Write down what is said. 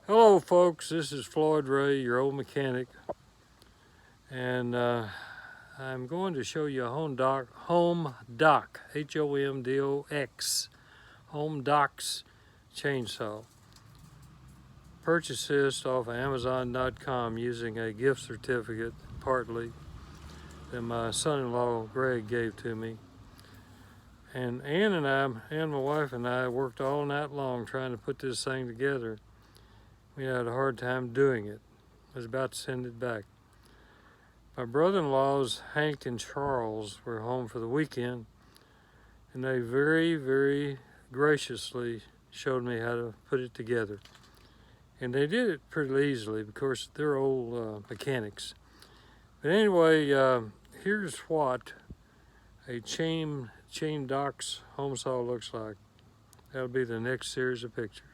Hello folks, this is Floyd Ray, your old mechanic, and I'm going to show you a Homdox, Homdox, Homdox Chainsaw. Purchased this off of Amazon.com using a gift certificate, partly, that my son-in-law Greg gave to me. And Ann, my wife and I worked all night long trying to put this thing together. We had a hard time doing it. I was about to send it back. My brother-in-laws, Hank and Charles, were home for the weekend, and they very, very graciously showed me how to put it together. And they did it pretty easily because they're old mechanics. But anyway, here's what a Chaindox home saw looks like. That'll be the next series of pictures.